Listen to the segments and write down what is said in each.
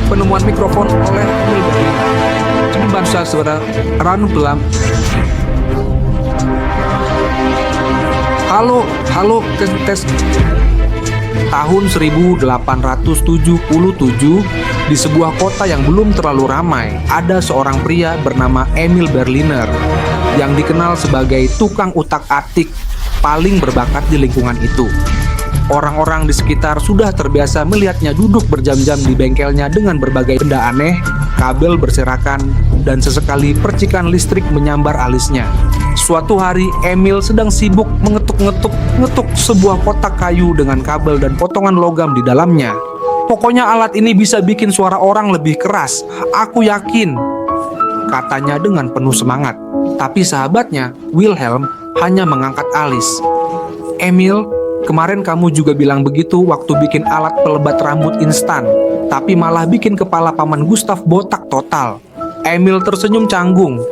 penemuan mikrofon oleh Emil Berliner. Bangsa suara Ranu Belam. Halo, tes. Tahun 1877, di sebuah kota yang belum terlalu ramai, ada seorang pria bernama Emil Berliner yang dikenal sebagai tukang utak-atik paling berbakat di lingkungan itu. Orang-orang di sekitar sudah terbiasa melihatnya duduk berjam-jam di bengkelnya dengan berbagai benda aneh, kabel berserakan, dan sesekali percikan listrik menyambar alisnya. Suatu hari, Emil sedang sibuk mengetuk sebuah kotak kayu dengan kabel dan potongan logam di dalamnya. Pokoknya alat ini bisa bikin suara orang lebih keras, aku yakin, katanya dengan penuh semangat. Tapi sahabatnya, Wilhelm, hanya mengangkat alis. Emil, kemarin kamu juga bilang begitu waktu bikin alat pelebat rambut instan, tapi malah bikin kepala Paman Gustav botak total. Emil tersenyum canggung.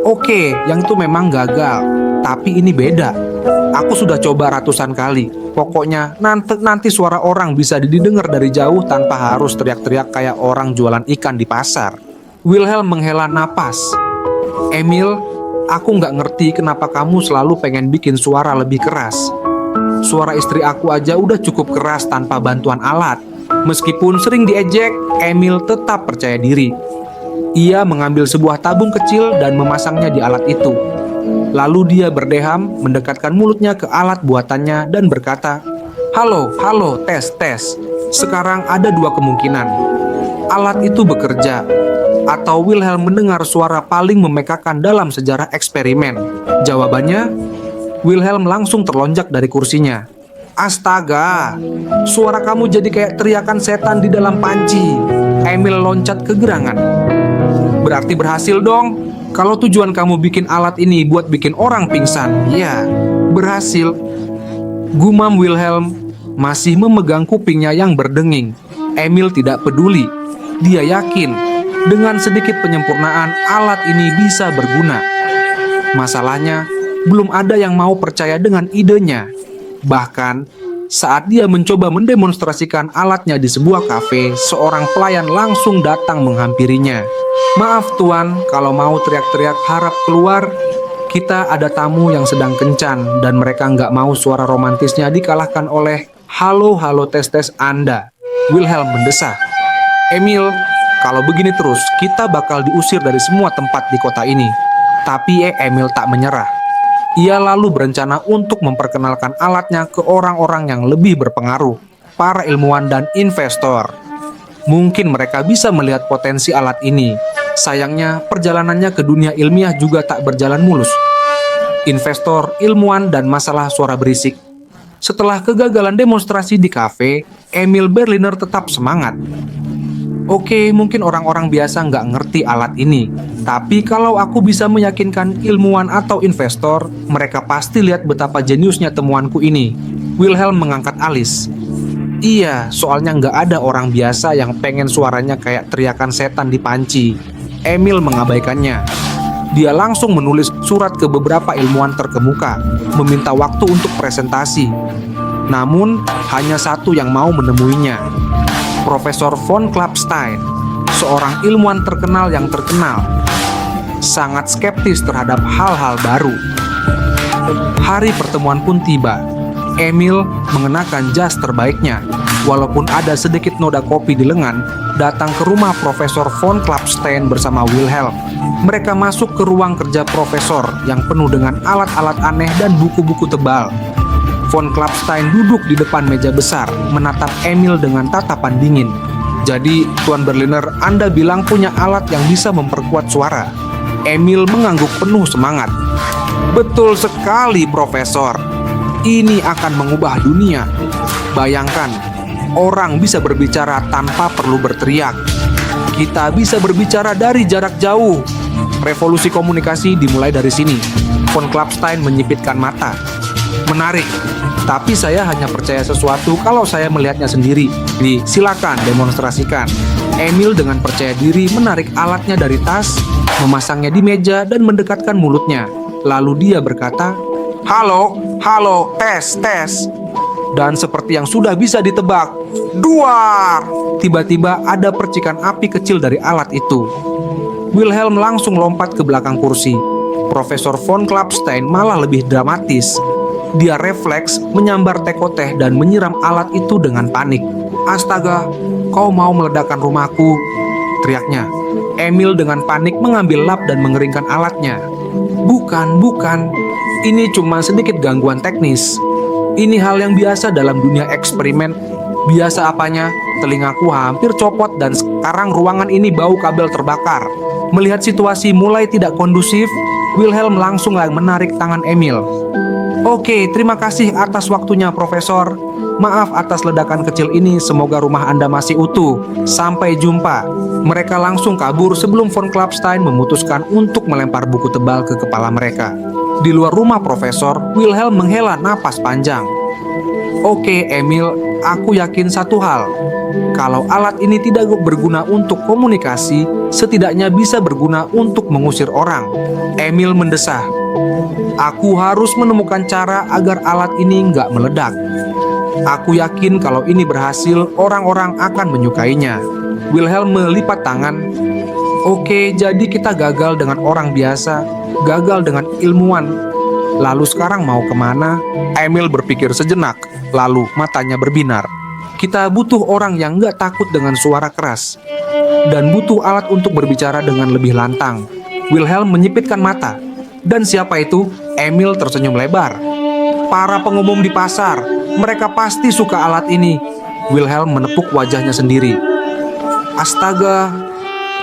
Oke, yang itu memang gagal, tapi ini beda. Aku sudah coba ratusan kali. Pokoknya nanti suara orang bisa didengar dari jauh tanpa harus teriak-teriak kayak orang jualan ikan di pasar. Wilhelm menghela napas. Emil, aku nggak ngerti kenapa kamu selalu pengen bikin suara lebih keras. Suara istri aku aja udah cukup keras tanpa bantuan alat. Meskipun sering diejek, Emil tetap percaya diri. Ia mengambil sebuah tabung kecil dan memasangnya di alat itu. Lalu dia berdeham, mendekatkan mulutnya ke alat buatannya dan berkata, Halo, tes. Sekarang ada dua kemungkinan. Alat itu bekerja, atau Wilhelm mendengar suara paling memekakan dalam sejarah eksperimen. Jawabannya, Wilhelm langsung terlonjak dari kursinya. Astaga, suara kamu jadi kayak teriakan setan di dalam panci. Emil loncat kegerangan. Berarti berhasil dong. Kalau tujuan kamu bikin alat ini buat bikin orang pingsan, ya, berhasil. Gumam Wilhelm masih memegang kupingnya yang berdenging. Emil tidak peduli. Dia yakin dengan sedikit penyempurnaan alat ini bisa berguna. Masalahnya, belum ada yang mau percaya dengan idenya. Bahkan, saat dia mencoba mendemonstrasikan alatnya di sebuah kafe, seorang pelayan langsung datang menghampirinya. Maaf tuan, kalau mau teriak-teriak harap keluar. Kita ada tamu yang sedang kencan dan mereka nggak mau suara romantisnya dikalahkan oleh halo tes Anda. Wilhelm mendesah. Emil, kalau begini terus, kita bakal diusir dari semua tempat di kota ini. Tapi Emil tak menyerah. Ia lalu berencana untuk memperkenalkan alatnya ke orang-orang yang lebih berpengaruh, para ilmuwan dan investor. Mungkin mereka bisa melihat potensi alat ini. Sayangnya, perjalanannya ke dunia ilmiah juga tak berjalan mulus. Investor, ilmuwan, dan masalah suara berisik. Setelah kegagalan demonstrasi di kafe, Emil Berliner tetap semangat. Oke, mungkin orang-orang biasa nggak ngerti alat ini. Tapi kalau aku bisa meyakinkan ilmuwan atau investor, mereka pasti lihat betapa jeniusnya temuanku ini. Wilhelm mengangkat alis. Iya, soalnya nggak ada orang biasa yang pengen suaranya kayak teriakan setan di panci. Emil mengabaikannya. Dia langsung menulis surat ke beberapa ilmuwan terkemuka, meminta waktu untuk presentasi. Namun, hanya satu yang mau menemuinya. Profesor von Klapstein, seorang ilmuwan terkenal yang terkenal, sangat skeptis terhadap hal-hal baru. Hari pertemuan pun tiba. Emil mengenakan jas terbaiknya. Walaupun ada sedikit noda kopi di lengan, datang ke rumah Profesor von Klapstein bersama Wilhelm. Mereka masuk ke ruang kerja profesor yang penuh dengan alat-alat aneh dan buku-buku tebal. Von Klapstein duduk di depan meja besar, menatap Emil dengan tatapan dingin. Jadi, Tuan Berliner, Anda bilang punya alat yang bisa memperkuat suara. Emil mengangguk penuh semangat. Betul sekali, Profesor. Ini akan mengubah dunia. Bayangkan, orang bisa berbicara tanpa perlu berteriak. Kita bisa berbicara dari jarak jauh. Revolusi komunikasi dimulai dari sini. Von Klapstein menyipitkan mata. Menarik, tapi saya hanya percaya sesuatu kalau saya melihatnya sendiri. Silakan demonstrasikan. Emil dengan percaya diri menarik alatnya dari tas, memasangnya di meja dan mendekatkan mulutnya. Lalu dia berkata, Halo, tes. Dan seperti yang sudah bisa ditebak, duar! Tiba-tiba ada percikan api kecil dari alat itu. Wilhelm langsung lompat ke belakang kursi. Profesor von Klapstein malah lebih dramatis. Dia refleks menyambar teko teh dan menyiram alat itu dengan panik. Astaga, kau mau meledakkan rumahku, teriaknya. Emil dengan panik mengambil lap dan mengeringkan alatnya. Bukan. Ini cuma sedikit gangguan teknis. Ini hal yang biasa dalam dunia eksperimen. Biasa apanya? Telingaku hampir copot dan sekarang ruangan ini bau kabel terbakar. Melihat situasi mulai tidak kondusif, Wilhelm langsung menarik tangan Emil. Oke, terima kasih atas waktunya, Profesor. Maaf atas ledakan kecil ini, semoga rumah Anda masih utuh. Sampai jumpa. Mereka langsung kabur sebelum von Klapstein memutuskan untuk melempar buku tebal ke kepala mereka. Di luar rumah Profesor, Wilhelm menghela napas panjang. Oke, Emil, aku yakin satu hal. Kalau alat ini tidak berguna untuk komunikasi, setidaknya bisa berguna untuk mengusir orang. Emil mendesah. Aku harus menemukan cara agar alat ini nggak meledak. Aku yakin kalau ini berhasil, orang-orang akan menyukainya. Wilhelm melipat tangan. Oke, jadi kita gagal dengan orang biasa, gagal dengan ilmuwan. Lalu sekarang mau kemana? Emil berpikir sejenak, lalu matanya berbinar. Kita butuh orang yang nggak takut dengan suara keras, dan butuh alat untuk berbicara dengan lebih lantang. Wilhelm menyipitkan mata. Dan siapa itu? Emil tersenyum lebar. Para pengumum di pasar. Mereka pasti suka alat ini. Wilhelm menepuk wajahnya sendiri. Astaga,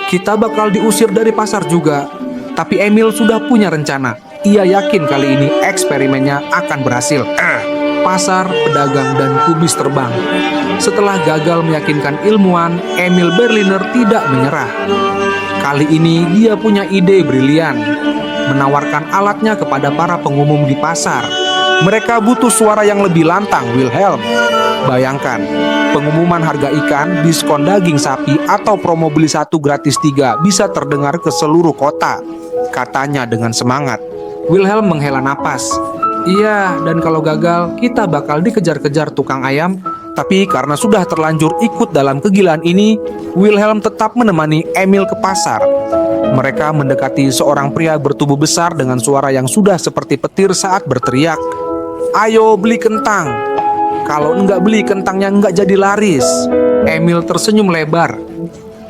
kita bakal diusir dari pasar juga. Tapi Emil sudah punya rencana. Ia yakin kali ini eksperimennya akan berhasil. Pasar, pedagang, dan kubis terbang. Setelah gagal meyakinkan ilmuwan, Emil Berliner tidak menyerah. Kali ini dia punya ide brilian. Menawarkan alatnya kepada para pengumum di pasar. Mereka butuh suara yang lebih lantang, Wilhelm. Bayangkan, pengumuman harga ikan, diskon daging sapi, atau promo beli 1 gratis 3 bisa terdengar ke seluruh kota, katanya dengan semangat. Wilhelm menghela napas. Iya, dan kalau gagal, kita bakal dikejar-kejar tukang ayam. Tapi karena sudah terlanjur ikut dalam kegilaan ini, Wilhelm tetap menemani Emil ke pasar. Mereka mendekati seorang pria bertubuh besar dengan suara yang sudah seperti petir saat berteriak. Ayo beli kentang. Kalau enggak beli kentangnya enggak jadi laris. Emil tersenyum lebar.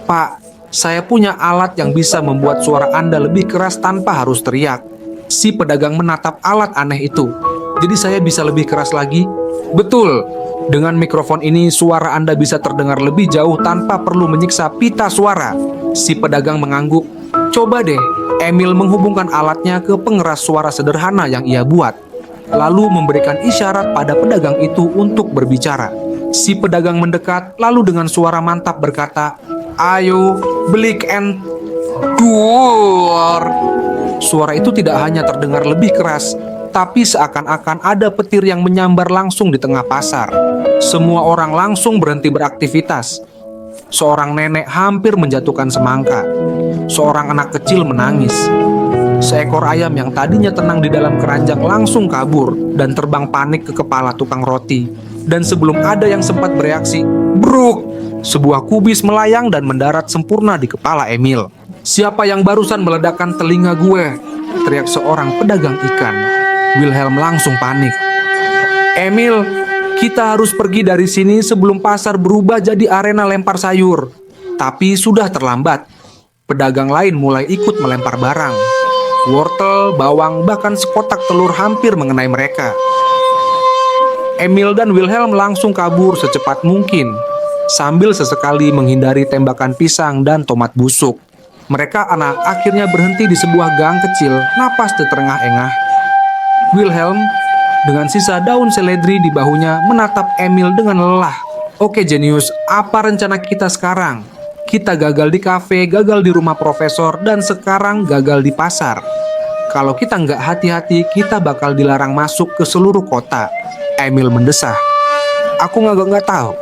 Pak, saya punya alat yang bisa membuat suara Anda lebih keras tanpa harus teriak. Si pedagang menatap alat aneh itu. Jadi saya bisa lebih keras lagi? Betul. Dengan mikrofon ini suara Anda bisa terdengar lebih jauh tanpa perlu menyiksa pita suara. Si pedagang mengangguk. Coba deh. Emil menghubungkan alatnya ke pengeras suara sederhana yang ia buat, lalu memberikan isyarat pada pedagang itu untuk berbicara. Si pedagang mendekat, lalu dengan suara mantap berkata, ayo beli duar. Suara itu tidak hanya terdengar lebih keras, tapi seakan-akan ada petir yang menyambar langsung di tengah pasar. Semua orang langsung berhenti beraktivitas. Seorang nenek hampir menjatuhkan semangka. Seorang anak kecil menangis. Seekor ayam yang tadinya tenang di dalam keranjang langsung kabur dan terbang panik ke kepala tukang roti. Dan sebelum ada yang sempat bereaksi, bruk! Sebuah kubis melayang dan mendarat sempurna di kepala Emil. Siapa yang barusan meledakkan telinga gue? Teriak seorang pedagang ikan. Wilhelm langsung panik. Emil, kita harus pergi dari sini sebelum pasar berubah jadi arena lempar sayur. Tapi sudah terlambat. Pedagang lain mulai ikut melempar barang. Wortel, bawang, bahkan sekotak telur hampir mengenai mereka. Emil dan Wilhelm langsung kabur secepat mungkin, sambil sesekali menghindari tembakan pisang dan tomat busuk. Mereka akhirnya berhenti di sebuah gang kecil, napas terengah-engah. Wilhelm, dengan sisa daun seledri di bahunya, menatap Emil dengan lelah. Oke jenius, apa rencana kita sekarang? Kita gagal di kafe, gagal di rumah profesor, dan sekarang gagal di pasar. Kalau kita nggak hati-hati, kita bakal dilarang masuk ke seluruh kota. Emil mendesah. Aku nggak tahu.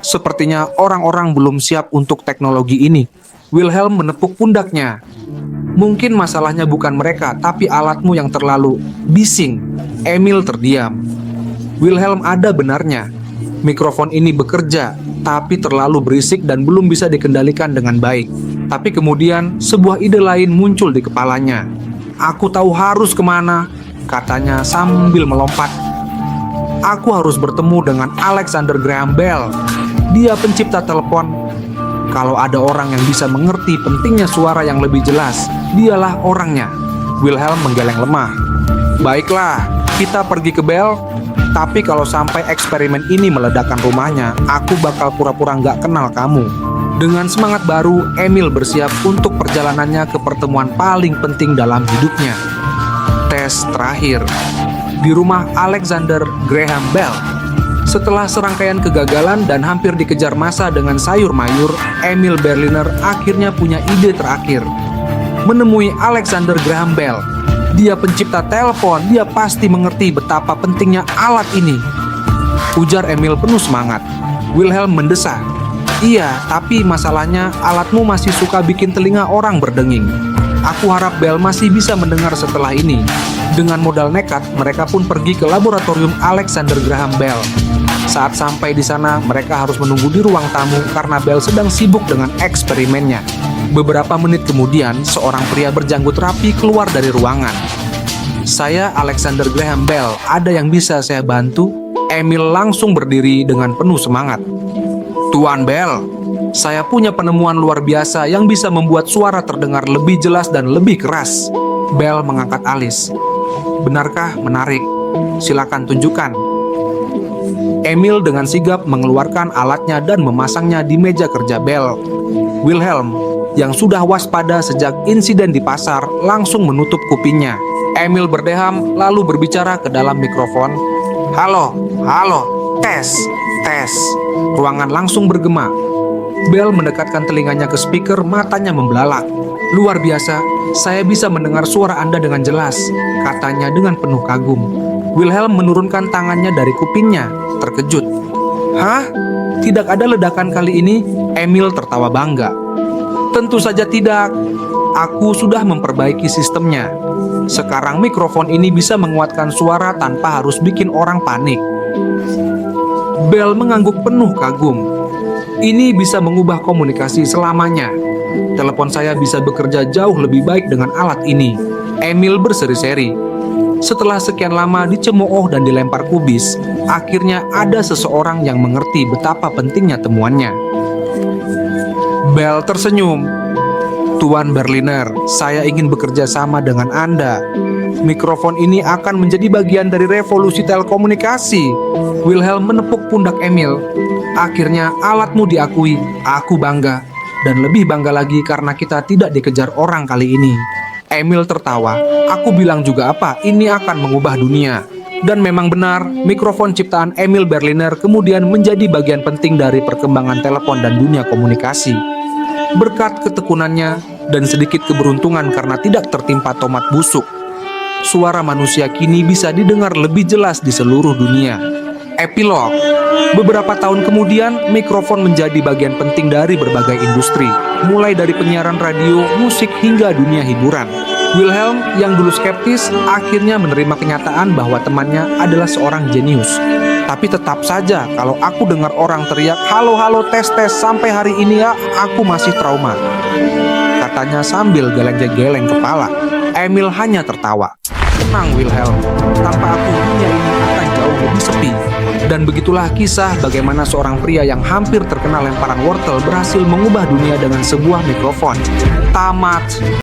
Sepertinya orang-orang belum siap untuk teknologi ini. Wilhelm menepuk pundaknya. Mungkin masalahnya bukan mereka, tapi alatmu yang terlalu bising. Emil terdiam. Wilhelm ada benarnya. Mikrofon ini bekerja, tapi terlalu berisik dan belum bisa dikendalikan dengan baik. Tapi kemudian sebuah ide lain muncul di kepalanya. Aku tahu harus kemana, katanya sambil melompat. Aku harus bertemu dengan Alexander Graham Bell. Dia pencipta telepon. Kalau ada orang yang bisa mengerti pentingnya suara yang lebih jelas, dialah orangnya. Wilhelm menggeleng lemah. Baiklah, kita pergi ke Bell. Tapi kalau sampai eksperimen ini meledakkan rumahnya, aku bakal pura-pura nggak kenal kamu. Dengan semangat baru, Emil bersiap untuk perjalanannya ke pertemuan paling penting dalam hidupnya. Tes terakhir di rumah Alexander Graham Bell. Setelah serangkaian kegagalan dan hampir dikejar massa dengan sayur mayur, Emil Berliner akhirnya punya ide terakhir. Menemui Alexander Graham Bell. Dia pencipta telepon, dia pasti mengerti betapa pentingnya alat ini, ujar Emil penuh semangat. Wilhelm mendesah. Iya, tapi masalahnya alatmu masih suka bikin telinga orang berdenging. Aku harap Bell masih bisa mendengar setelah ini. Dengan modal nekat, mereka pun pergi ke laboratorium Alexander Graham Bell. Saat sampai di sana, mereka harus menunggu di ruang tamu karena Bell sedang sibuk dengan eksperimennya. Beberapa menit kemudian, seorang pria berjanggut rapi keluar dari ruangan. Saya Alexander Graham Bell, ada yang bisa saya bantu? Emil langsung berdiri dengan penuh semangat. Tuan Bell, saya punya penemuan luar biasa yang bisa membuat suara terdengar lebih jelas dan lebih keras. Bell mengangkat alis. Benarkah? Menarik. Silakan tunjukkan. Emil dengan sigap mengeluarkan alatnya dan memasangnya di meja kerja Bell. Wilhelm, yang sudah waspada sejak insiden di pasar, langsung menutup kupingnya. Emil berdeham lalu berbicara ke dalam mikrofon. Halo, tes. Ruangan langsung bergema. Bell mendekatkan telinganya ke speaker, matanya membelalak. Luar biasa, saya bisa mendengar suara Anda dengan jelas, katanya dengan penuh kagum. Wilhelm menurunkan tangannya dari kupingnya, terkejut. Hah? Tidak ada ledakan kali ini? Emil tertawa bangga. Tentu saja tidak. Aku sudah memperbaiki sistemnya. Sekarang mikrofon ini bisa menguatkan suara tanpa harus bikin orang panik. Bell mengangguk penuh kagum. Ini bisa mengubah komunikasi selamanya. Telepon saya bisa bekerja jauh lebih baik dengan alat ini. Emil berseri-seri. Setelah sekian lama dicemooh dan dilempar kubis, akhirnya ada seseorang yang mengerti betapa pentingnya temuannya. Bell tersenyum. Tuan Berliner, saya ingin bekerja sama dengan Anda. Mikrofon ini akan menjadi bagian dari revolusi telekomunikasi. Wilhelm menepuk pundak Emil. Akhirnya alatmu diakui. Aku bangga. Dan lebih bangga lagi karena kita tidak dikejar orang kali ini. Emil tertawa. Aku bilang juga apa, ini akan mengubah dunia. Dan memang benar, mikrofon ciptaan Emil Berliner kemudian menjadi bagian penting dari perkembangan telepon dan dunia komunikasi. Berkat ketekunannya dan sedikit keberuntungan karena tidak tertimpa tomat busuk, suara manusia kini bisa didengar lebih jelas di seluruh dunia. Epilog. Beberapa tahun kemudian, mikrofon menjadi bagian penting dari berbagai industri, mulai dari penyiaran radio, musik, hingga dunia hiburan. Wilhelm yang dulu skeptis akhirnya menerima kenyataan bahwa temannya adalah seorang jenius. Tapi tetap saja kalau aku dengar orang teriak halo tes sampai hari ini ya aku masih trauma, katanya sambil geleng-geleng kepala. Emil hanya tertawa. Tenang Wilhelm, tanpa aku dunia ini akan jauh lebih sepi. Dan begitulah kisah bagaimana seorang pria yang hampir terkena lemparan wortel berhasil mengubah dunia dengan sebuah mikrofon. Tamat.